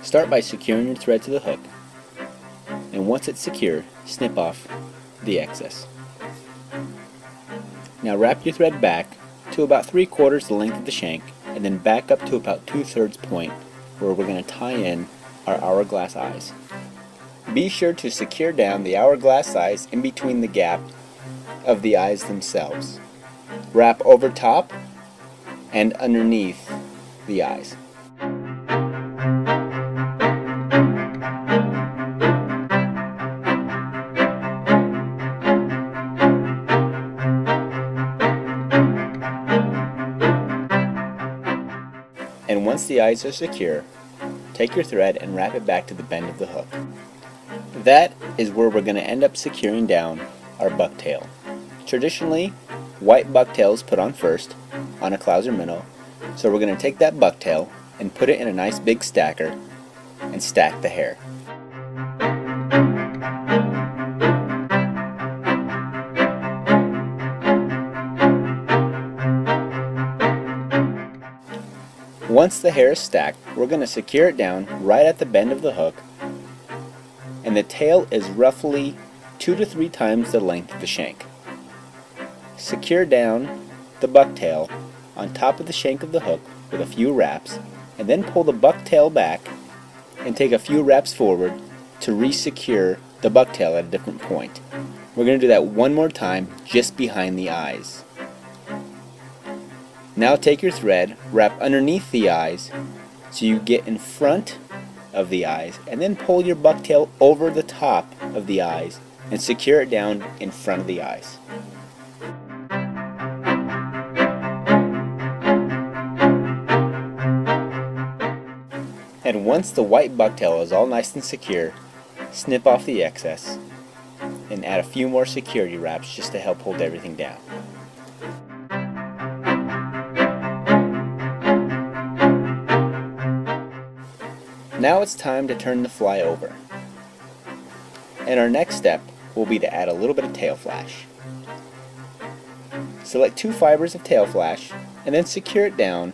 Start by securing your thread to the hook, and once it's secure, snip off the excess. Now wrap your thread back to about 3/4 the length of the shank, and then back up to about 2/3 point where we're going to tie in our hourglass eyes. Be sure to secure down the hourglass eyes in between the gap of the eyes themselves. Wrap over top and underneath the eyes. And once the eyes are secure, take your thread and wrap it back to the bend of the hook. That is where we're going to end up securing down our bucktail. Traditionally, white bucktail is put on first on a Clouser Minnow, so we're going to take that bucktail and put it in a nice big stacker and stack the hair. Once the hair is stacked, we're going to secure it down right at the bend of the hook, and the tail is roughly 2 to 3 times the length of the shank. Secure down the bucktail on top of the shank of the hook with a few wraps, and then pull the bucktail back and take a few wraps forward to re-secure the bucktail at a different point. We're going to do that one more time just behind the eyes. Now take your thread, wrap underneath the eyes so you get in front of the eyes, and then pull your bucktail over the top of the eyes and secure it down in front of the eyes. And once the white bucktail is all nice and secure, snip off the excess and add a few more security wraps just to help hold everything down. Now it's time to turn the fly over. And our next step will be to add a little bit of tail flash. Select 2 fibers of tail flash and then secure it down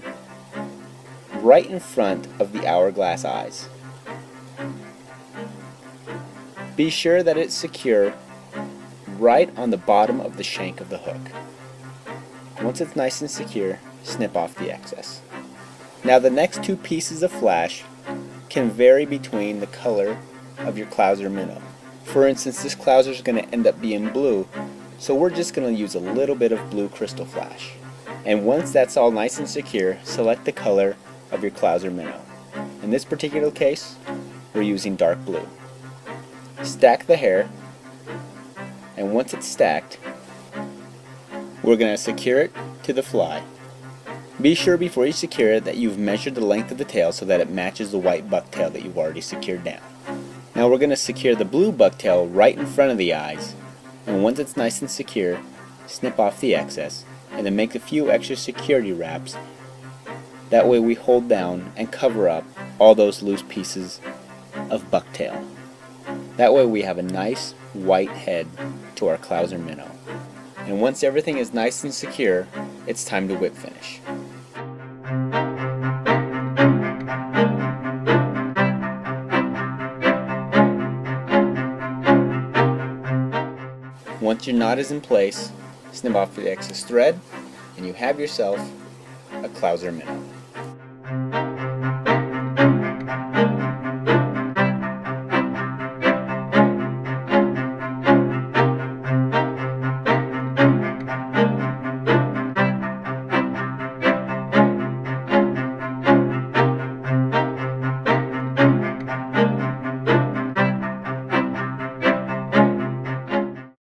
right in front of the hourglass eyes. Be sure that it's secure right on the bottom of the shank of the hook. Once it's nice and secure, snip off the excess. Now the next 2 pieces of flash can vary between the color of your Clouser Minnow. For instance, this Clouser is going to end up being blue, so we're just going to use a little bit of blue crystal flash. And once that's all nice and secure, select the color of your Clouser Minnow. In this particular case, we're using dark blue. Stack the hair, and once it's stacked, we're going to secure it to the fly. Be sure before you secure it that you've measured the length of the tail so that it matches the white bucktail that you've already secured down. Now we're going to secure the blue bucktail right in front of the eyes, and once it's nice and secure, snip off the excess and then make a few extra security wraps. That way we hold down and cover up all those loose pieces of bucktail. That way we have a nice white head to our Clouser Minnow. And once everything is nice and secure, it's time to whip finish. Once your knot is in place, snip off the excess thread, and you have yourself a Clouser Minnow.